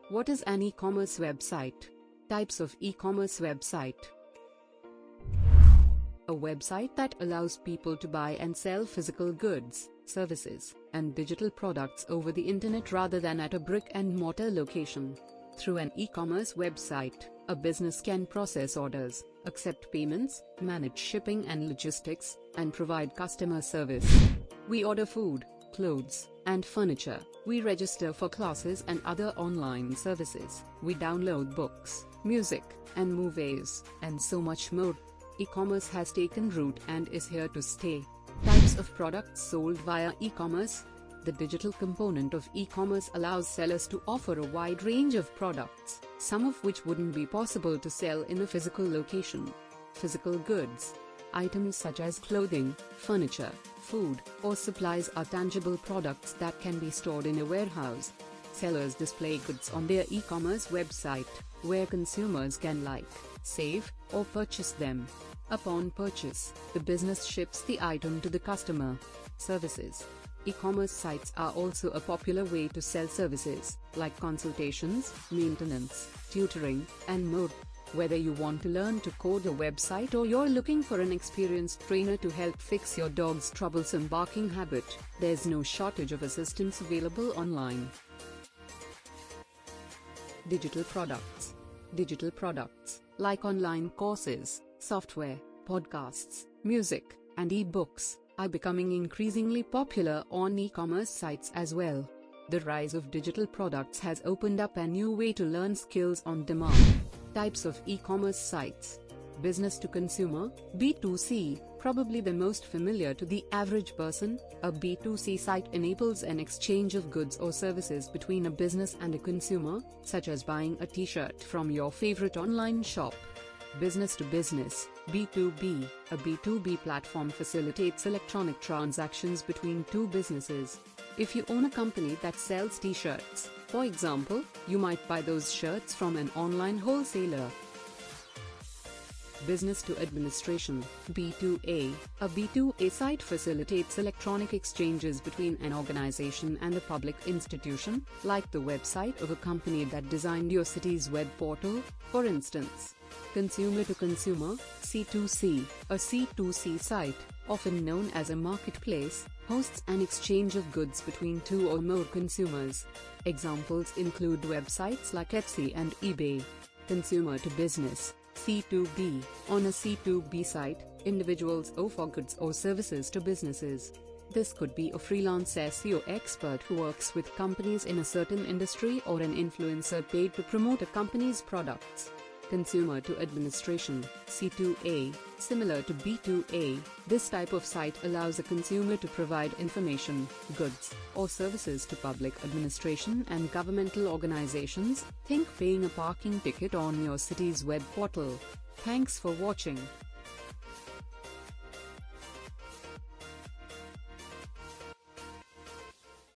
What is an e-commerce website? Types of e-commerce website. A website that allows people to buy and sell physical goods, services, and digital products over the internet rather than at a brick-and-mortar location. Through an e-commerce website, a business can process orders, accept payments, manage shipping and logistics, and provide customer service. We order food, clothes, and furniture. We register for classes and other online services. We download books, music, and movies, and so much more. E-commerce has taken root and is here to stay. Types of products sold via e-commerce. The digital component of e-commerce allows sellers to offer a wide range of products, some of which wouldn't be possible to sell in a physical location. Physical goods. Items such as clothing, furniture, food, or supplies are tangible products that can be stored in a warehouse. Sellers display goods on their e-commerce website, where consumers can like, save, or purchase them. Upon purchase, the business ships the item to the customer. Services. E-commerce sites are also a popular way to sell services, like consultations, maintenance, tutoring, and more. Whether you want to learn to code a website or you're looking for an experienced trainer to help fix your dog's troublesome barking habit, there's no shortage of assistance available online. Digital products. Digital products, like online courses, software, podcasts, music, and e-books, are becoming increasingly popular on e-commerce sites as well. The rise of digital products has opened up a new way to learn skills on demand. Types of e-commerce sites. Business to consumer, B2C, probably the most familiar to the average person. A B2C site enables an exchange of goods or services between a business and a consumer, such as buying a t-shirt from your favorite online shop. Business to business, B2b. A B2b platform facilitates electronic transactions between two businesses. If you own a company that sells t-shirts, for example, you might buy those shirts from an online wholesaler. Business to administration, B2a. A B2a site facilitates electronic exchanges between an organization and a public institution, like the website of a company that designed your city's web portal, for instance. Consumer to consumer, C2c. A C2c site, often known as a marketplace, hosts an exchange of goods between two or more consumers. Examples include websites like Etsy and eBay. Consumer to business, C2b. On a C2b site, individuals offer goods or services to businesses. This could be a freelance SEO expert who works with companies in a certain industry or an influencer paid to promote a company's products. Consumer to administration, C2a. Similar to B2a, this type of site allows a consumer to provide information, goods, or services to public administration and governmental organizations. Think paying a parking ticket on your city's web portal. Thanks for watching.